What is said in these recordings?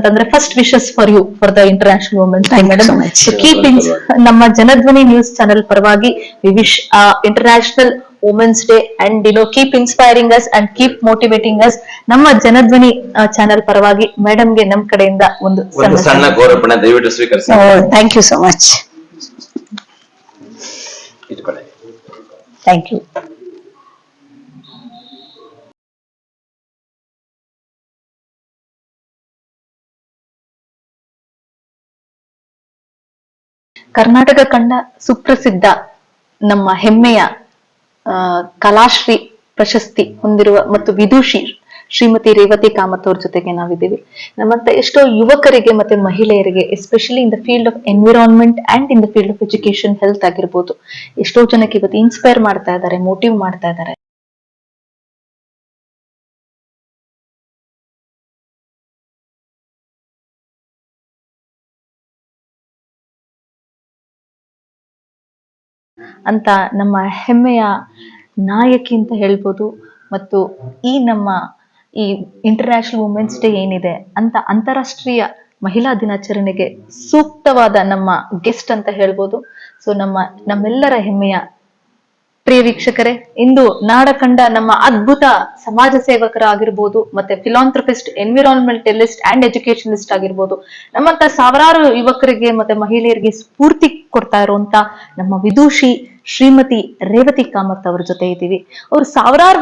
ಅಂತಂದ್ರೆ first wishes for you for the international women's day madam. Keep ನಮ್ಮ Janadhwani news channel ಪರವಾಗಿ we wish international women's day and keep inspiring us and keep motivating us. ನಮ್ಮ Janadhwani channel ಪರವಾಗಿ ಮೇಡಮ್ಗೆ ನಮ್ ಕಡೆಯಿಂದ ಒಂದು ಸಣ್ಣ ಗೌರವಪಣ ದಯವಿಟ್ಟು ಸ್ವೀಕರಿಸಿ. Thank you so much. Thank you. Karnataka ಕಂಡ ಸುಪ್ರಸಿದ್ಧ ನಮ್ಮ ಹೆಮ್ಮೆಯ ಕಲಾಶ್ರೀ ಪ್ರಶಸ್ತಿ ಹೊಂದಿರುವ ಮತ್ತು ವಿದೂಷಿ ಶ್ರೀಮತಿ ರೇವತಿ ಕಾಮತ್ ಅವ್ರ ಜೊತೆಗೆ ನಾವಿದ್ದೀವಿ. ನಮ್ಮಂತ ಎಷ್ಟೋ ಯುವಕರಿಗೆ ಮತ್ತೆ ಮಹಿಳೆಯರಿಗೆ especially in the field of environment and in the field of education, health ಆಗಿರ್ಬೋದು, ಎಷ್ಟೋ ಜನಕ್ಕೆ ಇವತ್ತು ಇನ್ಸ್ಪೈರ್ ಮಾಡ್ತಾ ಇದ್ದಾರೆ, ಮೋಟಿವ್ ಮಾಡ್ತಾ ಇದ್ದಾರೆ. ಅಂತ ನಮ್ಮ ಹೆಮ್ಮೆಯ ನಾಯಕಿ ಅಂತ ಹೇಳ್ಬೋದು. ಮತ್ತು ಈ ನಮ್ಮ ಈ ಇಂಟರ್ನ್ಯಾಷನಲ್ ವುಮೆನ್ಸ್ ಡೇ ಏನಿದೆ ಅಂತ ಅಂತಾರಾಷ್ಟ್ರೀಯ ಮಹಿಳಾ ದಿನಾಚರಣೆಗೆ ಸೂಕ್ತವಾದ ನಮ್ಮ ಗೆಸ್ಟ್ ಅಂತ ಹೇಳ್ಬೋದು. ಸೊ ನಮ್ಮೆಲ್ಲರ ಹೆಮ್ಮೆಯ ಪ್ರಿಯ ವೀಕ್ಷಕರೇ, ಇಂದು ನಾಡ ಕಂಡ ನಮ್ಮ ಅದ್ಭುತ ಸಮಾಜ ಸೇವಕರಾಗಿರ್ಬೋದು, ಮತ್ತೆ ಫಿಲಾಂಥ್ರಪಿಸ್ಟ್, ಎನ್ವಿರಾನ್ಮೆಂಟಲಿಸ್ಟ್ ಅಂಡ್ ಎಜುಕೇಶನಿಸ್ಟ್ ಆಗಿರ್ಬೋದು, ನಮ್ಮಂತ ಸಾವಿರಾರು ಯುವಕರಿಗೆ ಮತ್ತೆ ಮಹಿಳೆಯರಿಗೆ ಸ್ಫೂರ್ತಿ ಕೊಡ್ತಾ ಇರುವಂತ ನಮ್ಮ ವಿದೂಷಿ ಶ್ರೀಮತಿ ರೇವತಿ ಕಾಮತ್ ಅವರ ಜೊತೆ ಇದ್ದೀವಿ. ಅವರು ಸಾವಿರಾರು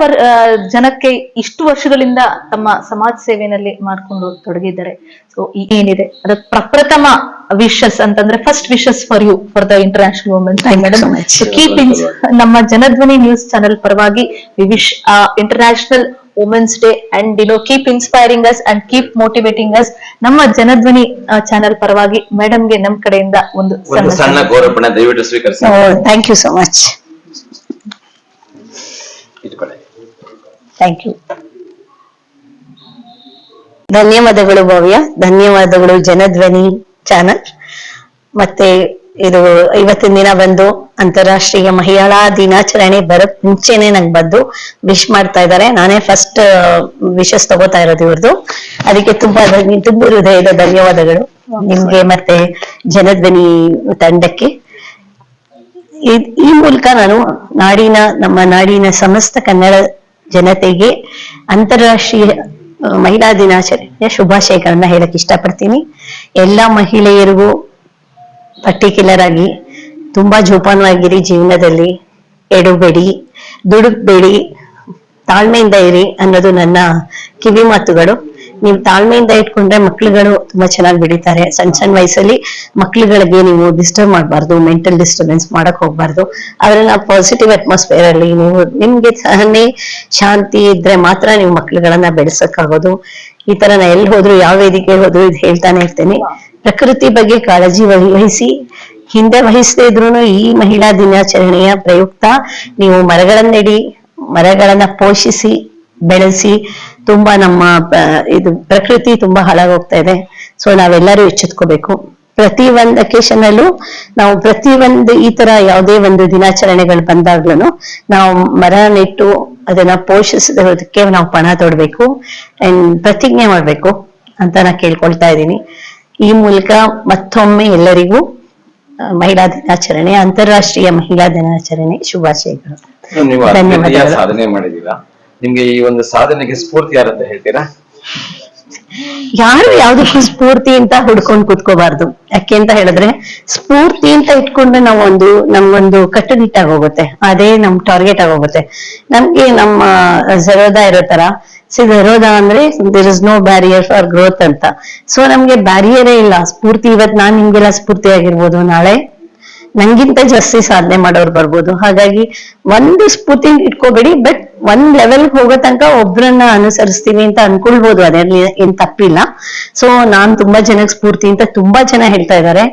ಜನಕ್ಕೆ ಇಷ್ಟು ವರ್ಷಗಳಿಂದ ತಮ್ಮ ಸಮಾಜ ಸೇವೆಯಲ್ಲಿ ಮಾಡ್ಕೊಂಡು ತೊಡಗಿದ್ದಾರೆ. ಸೊ ಏನಿದೆ ಅದ ಪ್ರಪ್ರಥಮ ವಿಶಸ್ ಅಂತಂದ್ರೆ first wishes for you for the international women's day madam. Keep ನಮ್ಮ ಜನಧ್ವನಿ ನ್ಯೂಸ್ ಚಾನೆಲ್ ಪರವಾಗಿ we wish international women's day and keep inspiring us and keep motivating us. ನಮ್ಮ ಜನಧ್ವನಿ ಚಾನೆಲ್ ಪರವಾಗಿ ಮೇಡಮ್ಗೆ ನಮ್ ಕಡೆಯಿಂದ ಒಂದು ಸಣ್ಣ ಗೌರವಪಣ ದಯವಿಟ್ಟು ಸ್ವೀಕರಿಸಿ. Thank you so much. Thank you. ಧನ್ಯವಾದಗಳು ಭವ್ಯ, ಧನ್ಯವಾದಗಳು ಜನಧ್ವನಿ ಚಾನಲ್. ಮತ್ತೆ ಇದು ಇವತ್ತಿನ ದಿನ ಬಂದು ಅಂತಾರಾಷ್ಟ್ರೀಯ ಮಹಿಳಾ ದಿನಾಚರಣೆ ಬರೋಕ್ ಮುಂಚೆನೆ ನಂಗೆ ಬಂದು ವಿಶ್ ಮಾಡ್ತಾ ಇದ್ದಾರೆ. ನಾನೇ ಫಸ್ಟ್ ವಿಶಸ್ ತಗೋತಾ ಇರೋದು ಇವ್ರದ್ದು. ಅದಕ್ಕೆ ತುಂಬಾ ಹೃದಯದ ಧನ್ಯವಾದಗಳು ನಿಮ್ಗೆ ಮತ್ತೆ ಜನಧ್ವನಿ ತಂಡಕ್ಕೆ. ಈ ಮೂಲಕ ನಾನು ನಮ್ಮ ನಾಡಿನ ಸಮಸ್ತ ಕನ್ನಡ ಜನತೆಗೆ ಅಂತಾರಾಷ್ಟ್ರೀಯ ಮಹಿಳಾ ದಿನಾಚರಣೆಯ ಶುಭಾಶಯಗಳನ್ನ ಹೇಳಕ್ ಇಷ್ಟಪಡ್ತೀನಿ. ಎಲ್ಲಾ ಮಹಿಳೆಯರಿಗೂ ಪರ್ಟಿಕ್ಯುಲರ್ ಆಗಿ ತುಂಬಾ ಜೋಪಾನವಾಗಿರಿ, ಜೀವನದಲ್ಲಿ ಎಡಬೇಡಿ, ದುಡುಕ್ಬೇಡಿ, ತಾಳ್ಮೆಯಿಂದ ಇರಿ ಅನ್ನೋದು ನನ್ನ ಕಿವಿ ಮಾತುಗಳು. ನೀವು ತಾಳ್ಮೆಯಿಂದ ಇಟ್ಕೊಂಡ್ರೆ ಮಕ್ಳುಗಳು ತುಂಬಾ ಚೆನ್ನಾಗಿ ಬೆಳೀತಾರೆ. ಸಣ್ಣ ವಯಸ್ಸಲ್ಲಿ ಮಕ್ಳುಗಳಿಗೆ ನೀವು ಡಿಸ್ಟರ್ಬ್ ಮಾಡಬಾರ್ದು, ಮೆಂಟಲ್ ಡಿಸ್ಟರ್ಬೆನ್ಸ್ ಮಾಡಕ್ ಹೋಗ್ಬಾರ್ದು. ಅವ್ರನ್ನ ಪಾಸಿಟಿವ್ ಅಟ್ಮಾಸ್ಫಿಯರ್ ಅಲ್ಲಿ ನೀವು ನಿಮ್ಗೆ ಸಹನೆ ಶಾಂತಿ ಇದ್ರೆ ಮಾತ್ರ ನೀವು ಮಕ್ಳುಗಳನ್ನ ಬೆಳೆಸಕ್ಕಾಗೋದು. ಈ ತರ ನಾ ಎಲ್ಲಿ ಹೋದ್ರು, ಯಾವ ವೇದಿಕೆ ಹೋದ್ರು ಇದು ಹೇಳ್ತಾನೆ ಇರ್ತೇನೆ. ಪ್ರಕೃತಿ ಬಗ್ಗೆ ಕಾಳಜಿ ವಹಿಸಿ, ಹಿಂದೆ ವಹಿಸದೇ ಇದ್ರು ಈ ಮಹಿಳಾ ದಿನಾಚರಣೆಯ ಪ್ರಯುಕ್ತ ನೀವು ಮರಗಳನ್ನ ನೆಡಿ, ಮರಗಳನ್ನ ಪೋಷಿಸಿ, ಬೆಳೆಸಿ. ತುಂಬಾ ನಮ್ಮ ಇದು ಪ್ರಕೃತಿ ತುಂಬಾ ಹಾಳಾಗೋಗ್ತಾ ಇದೆ. ಸೊ ನಾವೆಲ್ಲರೂ ಎಚ್ಚೆತ್ಕೋಬೇಕು. ಪ್ರತಿ ಒಂದು ಅಕೇಶನ್ ಅಲ್ಲೂ ನಾವು ಪ್ರತಿ ಒಂದು ಈ ತರ ಯಾವುದೇ ಒಂದು ದಿನಾಚರಣೆಗಳು ಬಂದಾಗ್ಲೂ ನಾವು ಮರ ನೆಟ್ಟು ಅದನ್ನ ಪೋಷಿಸೋದಕ್ಕೆ ನಾವು ಪಣ ತೊಡ್ಬೇಕು ಅಂಡ್ ಪ್ರತಿಜ್ಞೆ ಮಾಡ್ಬೇಕು ಅಂತ ನಾ ಕೇಳ್ಕೊಳ್ತಾ ಇದ್ದೀನಿ. ಈ ಮೂಲಕ ಮತ್ತೊಮ್ಮೆ ಎಲ್ಲರಿಗೂ ಮಹಿಳಾ ದಿನಾಚರಣೆ, ಅಂತಾರಾಷ್ಟ್ರೀಯ ಮಹಿಳಾ ದಿನಾಚರಣೆ ಶುಭಾಶಯಗಳು. ಧನ್ಯವಾದಗಳು. ಸಾಧನೆ ಮಾಡಿದೀರಾ, ನಿಮ್ಗೆ ಈ ಒಂದು ಸಾಧನೆಗೆ ಸ್ಫೂರ್ತಿ ಯಾರಂತ ಹೇಳ್ತೀರಾ? ಯಾರು ಯಾವ್ದಕ್ಕೂ ಸ್ಫೂರ್ತಿ ಅಂತ ಹುಡ್ಕೊಂಡು ಕುತ್ಕೋಬಾರ್ದು. ಯಾಕೆ ಅಂತ ಹೇಳಿದ್ರೆ ಸ್ಫೂರ್ತಿ ಅಂತ ಇಟ್ಕೊಂಡ್ರೆ ನಮ್ಗೊಂದು ಕಟ್ಟುನಿಟ್ಟಾಗಿ ಹೋಗುತ್ತೆ, ಅದೇ ನಮ್ ಟಾರ್ಗೆಟ್ ಆಗೋಗುತ್ತೆ. ನಮ್ಗೆ ನಮ್ಮ ಝರೋದಾ ಇರೋ ತರ ಝರೋದಾ ಅಂದ್ರೆ there is no barrier for growth ಅಂತ. ಸೊ ನಮ್ಗೆ ಬ್ಯಾರಿಯರೇ ಇಲ್ಲ. ಸ್ಫೂರ್ತಿ ಇವತ್ ನಾನ್ ನಿಮ್ಗೆಲ್ಲ ಸ್ಫೂರ್ತಿ ಆಗಿರ್ಬೋದು, ನಾಳೆ ನಂಗಿಂತ ಜಾಸ್ತಿ ಸಾಧನೆ ಮಾಡೋರು ಬರ್ಬೋದು. ಹಾಗಾಗಿ ಒಂದು ಸ್ಫೂರ್ತಿ ಇಟ್ಕೋಬೇಡಿ, ಬಟ್ ಒಂದ್ ಲೆವೆಲ್ ಹೋಗೋ ತನಕ ಒಬ್ರನ್ನ ಅನುಸರಿಸ್ತೀವಿ ಅಂತ ಅನ್ಕೊಳ್ಬೋದು, ಅದ್ರಲ್ಲಿ ಏನ್ ತಪ್ಪಿಲ್ಲ. ಸೊ ನಾನ್ ತುಂಬಾ ಜನಕ್ಕೆ ಸ್ಫೂರ್ತಿ ಅಂತ ತುಂಬಾ ಜನ ಹೇಳ್ತಾ ಇದ್ದಾರೆ.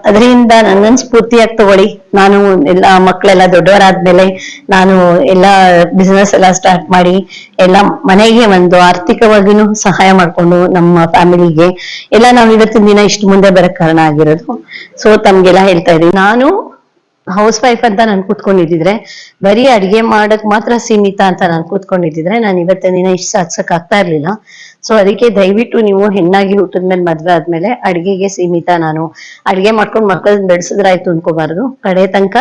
ಅದರಿಂದ ನನ್ನನ್ ಸ್ಫೂರ್ತಿಯಾಗಿ ತಗೊಳ್ಳಿ. ನಾನು ಎಲ್ಲಾ ಮಕ್ಕಳೆಲ್ಲ ದೊಡ್ಡವರಾದ್ಮೇಲೆ ನಾನು ಎಲ್ಲಾ ಬಿಸ್ನೆಸ್ ಎಲ್ಲ ಸ್ಟಾರ್ಟ್ ಮಾಡಿ ಎಲ್ಲ ಮನೆಗೆ ಒಂದು ಆರ್ಥಿಕವಾಗಿನೂ ಸಹಾಯ ಮಾಡ್ಕೊಂಡು ನಮ್ಮ ಫ್ಯಾಮಿಲಿಗೆ ಎಲ್ಲ ನಾವ್ ಇವತ್ತಿನ ದಿನ ಇಷ್ಟು ಮುಂದೆ ಬರಕ್ ಕಾರಣ ಆಗಿರೋದು. ಸೊ ತಮ್ಗೆಲ್ಲ ಹೇಳ್ತಾ ಇದೀನಿ, ನಾನು ಹೌಸ್ ವೈಫ್ ಅಂತ ನಾನು ಕೂತ್ಕೊಂಡಿದ್ದಿದ್ರೆ, ಬರೀ ಅಡಿಗೆ ಮಾಡಕ್ ಮಾತ್ರ ಸೀಮಿತ ಅಂತ ನಾನು ಕೂತ್ಕೊಂಡಿದ್ದಿದ್ರೆ ನಾನು ಇವತ್ತಿನ ದಿನ ಇಷ್ಟು ಸಾಧಿಸಕ್ ಆಗ್ತಾ ಇರ್ಲಿಲ್ಲ. ಸೊ ಅದಕ್ಕೆ ದಯವಿಟ್ಟು ನೀವು ಹೆಣ್ಣಾಗಿ ಹುಟ್ಟಿದ್ಮೇಲೆ ಮದ್ವೆ ಆದ್ಮೇಲೆ ಅಡಿಗೆಗೆ ಸೀಮಿತ, ನಾನು ಅಡಿಗೆ ಮಾಡ್ಕೊಂಡು ಮಕ್ಕಳನ್ನ ಬೆಳೆಸಿದ್ರಾಯ್ತು ಅನ್ಕೋಬಾರ್ದು. ಕಡೆ ತನಕ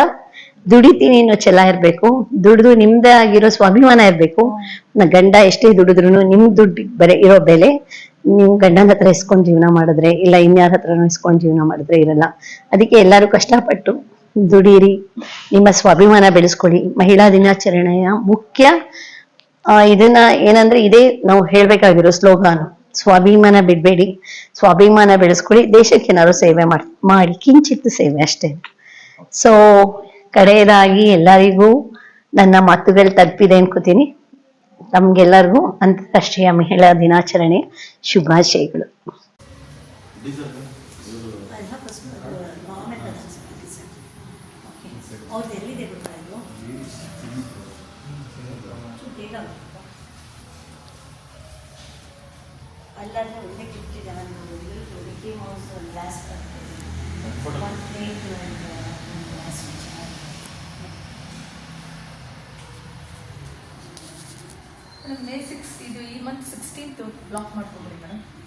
ದುಡಿತೀನಿ ಅನ್ನೋ ಛಲ ಇರ್ಬೇಕು, ದುಡ್ದು ನಿಮ್ದೇ ಆಗಿರೋ ಸ್ವಾಭಿಮಾನ ಇರ್ಬೇಕು. ಗಂಡ ಎಷ್ಟೇ ದುಡಿದ್ರು ನಿಮ್ ದುಡ್ಡು ಇರೋ ಬೆಲೆ ನೀವು ಗಂಡನ ಹತ್ರ ಇಸ್ಕೊಂಡ್ ಜೀವನ ಮಾಡಿದ್ರೆ, ಇಲ್ಲ ಇನ್ಯಾರ ಹತ್ರನೂ ಇಸ್ಕೊಂಡ್ ಜೀವನ ಮಾಡಿದ್ರೆ ಇರಲ್ಲ. ಅದಕ್ಕೆ ಎಲ್ಲರೂ ಕಷ್ಟಪಟ್ಟು ದುಡೀರಿ, ನಿಮ್ಮ ಸ್ವಾಭಿಮಾನ ಬೆಳೆಸ್ಕೊಳ್ಳಿ. ಮಹಿಳಾ ದಿನಾಚರಣೆಯ ಮುಖ್ಯ ಇದನ್ನ ಏನಂದ್ರೆ ಇದೇ ನಾವು ಹೇಳ್ಬೇಕಾಗಿರೋ ಸ್ಲೋಗಾನ್, ಸ್ವಾಭಿಮಾನ ಬಿಡ್ಬೇಡಿ, ಸ್ವಾಭಿಮಾನ ಬೆಳೆಸ್ಕೊಳ್ಳಿ, ದೇಶಕ್ಕೆ ಏನಾದ್ರು ಸೇವೆ ಮಾಡಿ ಕಿಂಚಿತ್ತು ಸೇವೆ ಅಷ್ಟೇ. ಸೊ ಕಡೆಯದಾಗಿ ಎಲ್ಲರಿಗೂ ನನ್ನ ಮಾತುಗಳು ತಲುಪಿದೆ ಅನ್ಕೋತೀನಿ. ತಮ್ಗೆಲ್ಲರಿಗೂ ಅಂತಾರಾಷ್ಟ್ರೀಯ ಮಹಿಳಾ ದಿನಾಚರಣೆ ಶುಭಾಶಯಗಳು. May 6 ಇದು ಈ ಮಂತ್ 16th ಬ್ಲಾಕ್ ಮಾಡ್ಕೊಂಡ್ರಿ ಮೇಡಮ್.